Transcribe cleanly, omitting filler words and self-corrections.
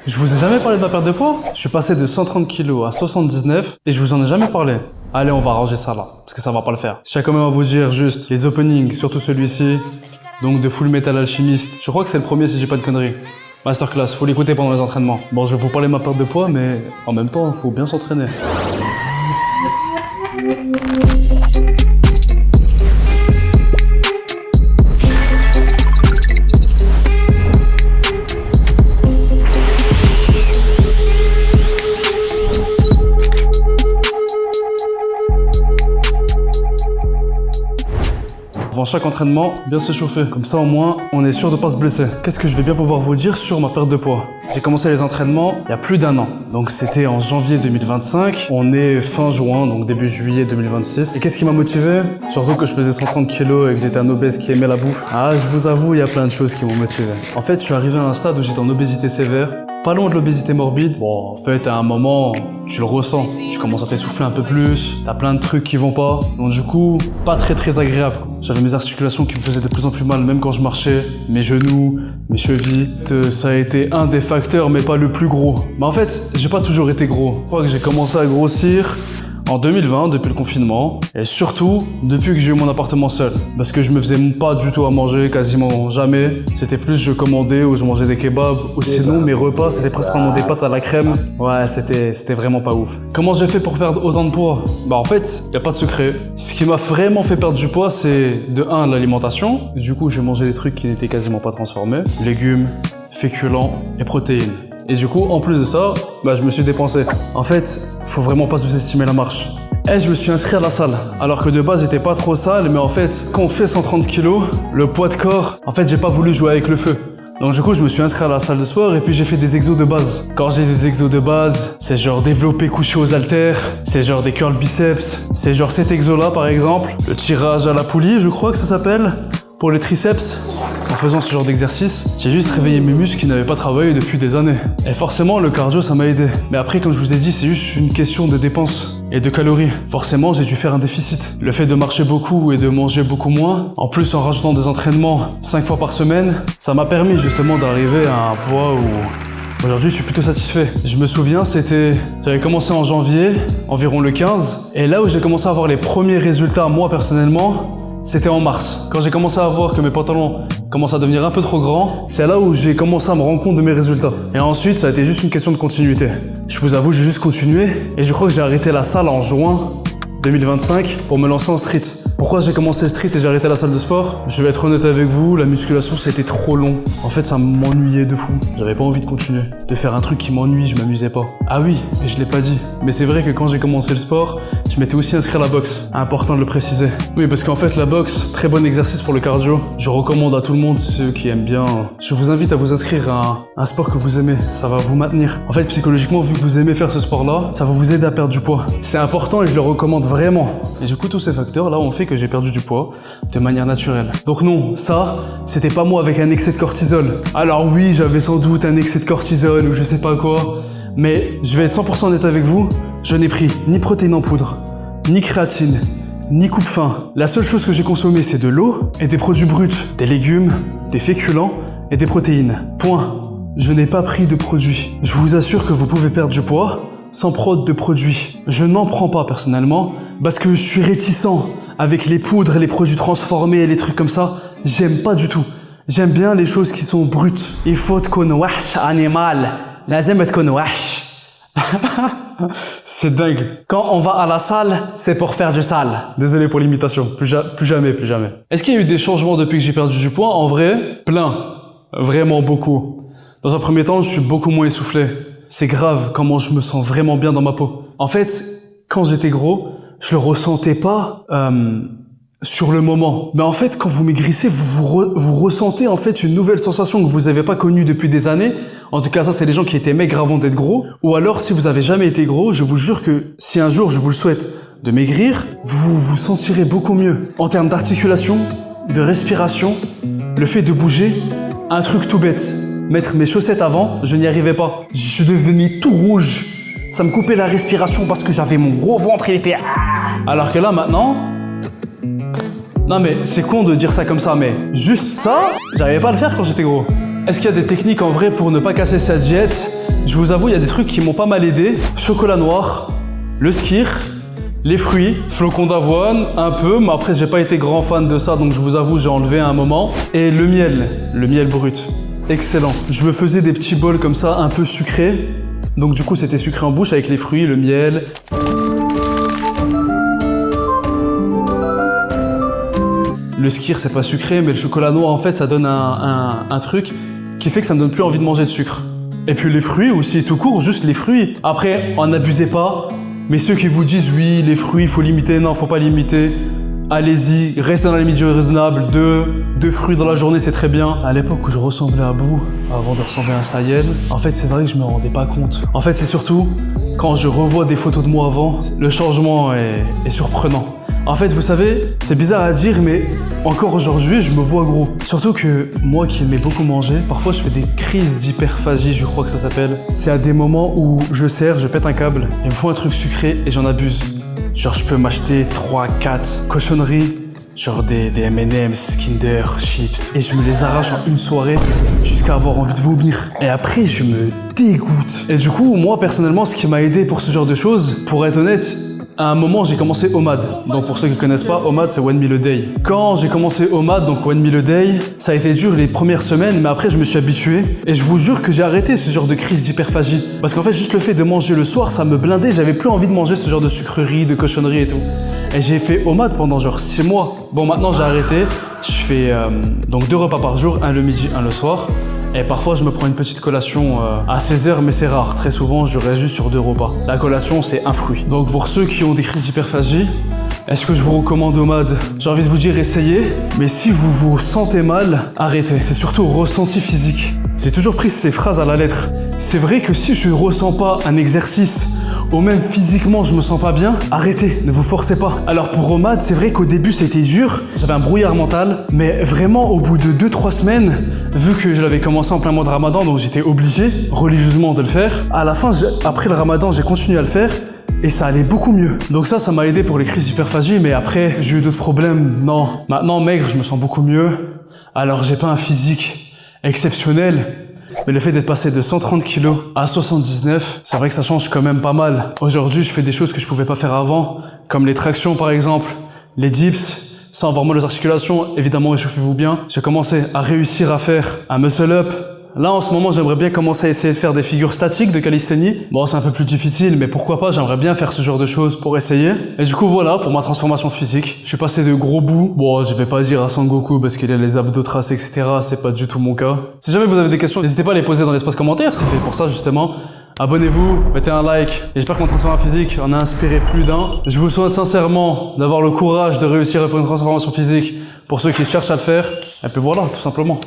Je vous ai jamais parlé de ma perte de poids? Je suis passé de 130 kilos à 79 et je vous en ai jamais parlé. Allez, on va ranger ça là, parce que ça va pas le faire. Je tiens quand même à vous dire juste les openings, surtout celui-ci, donc de Full Metal Alchemist. Je crois que c'est le premier si j'ai pas de conneries. Masterclass, faut l'écouter pendant les entraînements. Bon, je vais vous parler de ma perte de poids, mais en même temps, faut bien s'entraîner. Avant chaque entraînement, bien s'échauffer. Comme ça, au moins, on est sûr de pas se blesser. Qu'est-ce que je vais bien pouvoir vous dire sur ma perte de poids? J'ai commencé les entraînements il y a plus d'un an. Donc c'était en janvier 2025. On est fin juin, donc début juillet 2026. Et qu'est-ce qui m'a motivé? Surtout que je faisais 130 kilos et que j'étais un obèse qui aimait la bouffe. Ah, je vous avoue, il y a plein de choses qui m'ont motivé. En fait, je suis arrivé à un stade où j'étais en obésité sévère. Pas loin de l'obésité morbide. Bon, en fait, à un moment, tu le ressens. Tu commences à t'essouffler un peu plus. T'as plein de trucs qui vont pas. Donc du coup, pas très agréable. J'avais mes articulations qui me faisaient de plus en plus mal, même quand je marchais. Mes genoux, mes chevilles. Ça a été un des facteurs, mais pas le plus gros. Mais en fait, j'ai pas toujours été gros. Je crois que j'ai commencé à grossir en 2020, depuis le confinement, et surtout depuis que j'ai eu mon appartement seul. Parce que je me faisais pas du tout à manger, quasiment jamais. C'était plus je commandais ou je mangeais des kebabs, ou sinon mes repas c'était principalement des pâtes à la crème. Ouais, c'était vraiment pas ouf. Comment j'ai fait pour perdre autant de poids? Bah en fait, y a pas de secret. Ce qui m'a vraiment fait perdre du poids, c'est de 1, l'alimentation. Du coup, j'ai mangé des trucs qui n'étaient quasiment pas transformés. Légumes, féculents et protéines. Et du coup, en plus de ça, bah, je me suis dépensé. En fait, faut vraiment pas sous-estimer la marche. Et je me suis inscrit à la salle. Alors que de base, j'étais pas trop sale, mais en fait, quand on fait 130 kilos, le poids de corps, en fait, j'ai pas voulu jouer avec le feu. Donc du coup, je me suis inscrit à la salle de sport et puis j'ai fait des exos de base. Quand j'ai des exos de base, c'est genre développé couché aux haltères, c'est genre des curls biceps, c'est genre cet exo-là par exemple, le tirage à la poulie, je crois que ça s'appelle, pour les triceps. En faisant ce genre d'exercice, j'ai juste réveillé mes muscles qui n'avaient pas travaillé depuis des années. Et forcément, le cardio, ça m'a aidé. Mais après, comme je vous ai dit, c'est juste une question de dépenses et de calories. Forcément, j'ai dû faire un déficit. Le fait de marcher beaucoup et de manger beaucoup moins, en plus en rajoutant des entraînements 5 fois par semaine, ça m'a permis justement d'arriver à un poids où aujourd'hui, je suis plutôt satisfait. Je me souviens, j'avais commencé en janvier, environ le 15. Et là où j'ai commencé à avoir les premiers résultats, moi personnellement, c'était en mars. Quand j'ai commencé à voir que mes pantalons commençaient à devenir un peu trop grands, c'est là où j'ai commencé à me rendre compte de mes résultats. Et ensuite, ça a été juste une question de continuité. Je vous avoue, j'ai juste continué et je crois que j'ai arrêté la salle en juin 2025 pour me lancer en street. Pourquoi j'ai commencé le street et j'ai arrêté la salle de sport? Je vais être honnête avec vous, la musculation ça a été trop long. En fait ça m'ennuyait de fou. J'avais pas envie de continuer. De faire un truc qui m'ennuie, je m'amusais pas. Ah oui, et je l'ai pas dit. Mais c'est vrai que quand j'ai commencé le sport, je m'étais aussi inscrit à la boxe. Important de le préciser. Oui, parce qu'en fait la boxe, très bon exercice pour le cardio. Je recommande à tout le monde, ceux qui aiment bien. Je vous invite à vous inscrire à un sport que vous aimez. Ça va vous maintenir. En fait psychologiquement, vu que vous aimez faire ce sport-là, ça va vous aider à perdre du poids. C'est important et je le recommande vraiment. Et du coup tous ces facteurs là ont fait que j'ai perdu du poids de manière naturelle. Donc non, ça, c'était pas moi avec un excès de cortisol. Alors oui, j'avais sans doute un excès de cortisol ou je sais pas quoi, mais je vais être 100% honnête avec vous, je n'ai pris ni protéines en poudre, ni créatine, ni coupe-faim. La seule chose que j'ai consommée, c'est de l'eau et des produits bruts, des légumes, des féculents et des protéines. Point. Je n'ai pas pris de produits. Je vous assure que vous pouvez perdre du poids sans prod de produits. Je n'en prends pas personnellement parce que je suis réticent avec les poudres, les produits transformés et les trucs comme ça. J'aime pas du tout. J'aime bien les choses qui sont brutes. Il faut تكون وحش animal. لازم تكون وحش. C'est dingue. Quand on va à la salle, c'est pour faire du sale. Désolé pour l'imitation. Plus jamais. Est-ce qu'il y a eu des changements depuis que j'ai perdu du poids? En vrai, plein. Vraiment beaucoup. Dans un premier temps, je suis beaucoup moins essoufflé. C'est grave comment je me sens vraiment bien dans ma peau. En fait, quand j'étais gros, je le ressentais pas sur le moment. Mais en fait, quand vous maigrissez, vous ressentez en fait une nouvelle sensation que vous avez pas connue depuis des années. En tout cas, ça, c'est les gens qui étaient maigres avant d'être gros. Ou alors, si vous avez jamais été gros, je vous jure que si un jour, je vous le souhaite, de maigrir, vous vous sentirez beaucoup mieux. En termes d'articulation, de respiration, le fait de bouger, un truc tout bête. Mettre mes chaussettes avant, je n'y arrivais pas. Je devenais tout rouge. Ça me coupait la respiration parce que j'avais mon gros ventre, il était... Alors que là, maintenant... Non mais, c'est con de dire ça comme ça, mais juste ça, j'arrivais pas à le faire quand j'étais gros. Est-ce qu'il y a des techniques en vrai pour ne pas casser sa diète? Je vous avoue, il y a des trucs qui m'ont pas mal aidé. Chocolat noir, le skyr, les fruits, flocons d'avoine, un peu, mais après j'ai pas été grand fan de ça, donc je vous avoue, j'ai enlevé à un moment. Et le miel brut. Excellent. Je me faisais des petits bols comme ça, un peu sucrés. Donc du coup, c'était sucré en bouche avec les fruits, le miel. Le skyr, c'est pas sucré, mais le chocolat noir, en fait, ça donne un truc qui fait que ça me donne plus envie de manger de sucre. Et puis les fruits aussi, tout court, juste les fruits. Après, en abusez pas, mais ceux qui vous disent oui, les fruits, faut limiter, non, faut pas limiter. Allez-y, restez dans les limite raisonnables, deux fruits dans la journée, c'est très bien. À l'époque où je ressemblais à Boo, avant de ressembler à Sayen, en fait, c'est vrai que je me rendais pas compte. En fait, c'est surtout quand je revois des photos de moi avant, le changement est surprenant. En fait, vous savez, c'est bizarre à dire, mais encore aujourd'hui, je me vois gros. Surtout que moi qui aimais beaucoup manger, parfois je fais des crises d'hyperphagie, je crois que ça s'appelle. C'est à des moments où je serre, je pète un câble, il me faut un truc sucré et j'en abuse. Genre, je peux m'acheter 3-4 cochonneries, genre des M&M's, Kinder, chips, et je me les arrache en une soirée jusqu'à avoir envie de vomir. Et après, je me dégoûte. Et du coup, moi, personnellement, ce qui m'a aidé pour ce genre de choses, pour être honnête, à un moment, j'ai commencé OMAD. Donc pour ceux qui connaissent pas, OMAD, c'est One Meal a Day. Quand j'ai commencé OMAD, donc One Meal a Day, ça a été dur les premières semaines, mais après, je me suis habitué. Et je vous jure que j'ai arrêté ce genre de crise d'hyperphagie. Parce qu'en fait, juste le fait de manger le soir, ça me blindait. J'avais plus envie de manger ce genre de sucreries, de cochonneries et tout. Et j'ai fait OMAD pendant genre 6 mois. Bon, maintenant, j'ai arrêté. Je fais donc 2 repas par jour, un le midi, un le soir. Et parfois, je me prends une petite collation à 16h, mais c'est rare. Très souvent, je reste juste sur 2 repas. La collation, c'est un fruit. Donc, pour ceux qui ont des crises d'hyperphagie, est-ce que je vous recommande OMAD? J'ai envie de vous dire, essayez. Mais si vous vous sentez mal, arrêtez. C'est surtout ressenti physique. J'ai toujours pris ces phrases à la lettre. C'est vrai que si je ressens pas un exercice, ou même physiquement je me sens pas bien, arrêtez, ne vous forcez pas. Alors pour OMAD, c'est vrai qu'au début c'était dur, j'avais un brouillard mental, mais vraiment au bout de 2-3 semaines, vu que je l'avais commencé en plein mois de Ramadan, donc j'étais obligé religieusement de le faire, à la fin, après le Ramadan, j'ai continué à le faire, et ça allait beaucoup mieux. Donc ça m'a aidé pour les crises d'hyperphagie, mais après, j'ai eu d'autres problèmes, non. Maintenant, maigre, je me sens beaucoup mieux, alors j'ai pas un physique exceptionnel, mais le fait d'être passé de 130 kg à 79, c'est vrai que ça change quand même pas mal. Aujourd'hui, je fais des choses que je pouvais pas faire avant, comme les tractions par exemple, les dips, sans avoir mal aux articulations, évidemment réchauffez-vous bien. J'ai commencé à réussir à faire un muscle-up. Là, en ce moment, j'aimerais bien commencer à essayer de faire des figures statiques de calisthénie. Bon, c'est un peu plus difficile, mais pourquoi pas, j'aimerais bien faire ce genre de choses pour essayer. Et du coup, voilà, pour ma transformation physique. Je suis passé de gros bouts. Bon, je vais pas dire à Sangoku parce qu'il a les abdos tracés, etc. C'est pas du tout mon cas. Si jamais vous avez des questions, n'hésitez pas à les poser dans l'espace commentaire. C'est fait pour ça, justement. Abonnez-vous, mettez un like. Et j'espère que mon transformation physique en a inspiré plus d'un. Je vous souhaite sincèrement d'avoir le courage de réussir à faire une transformation physique pour ceux qui cherchent à le faire. Et puis voilà, tout simplement.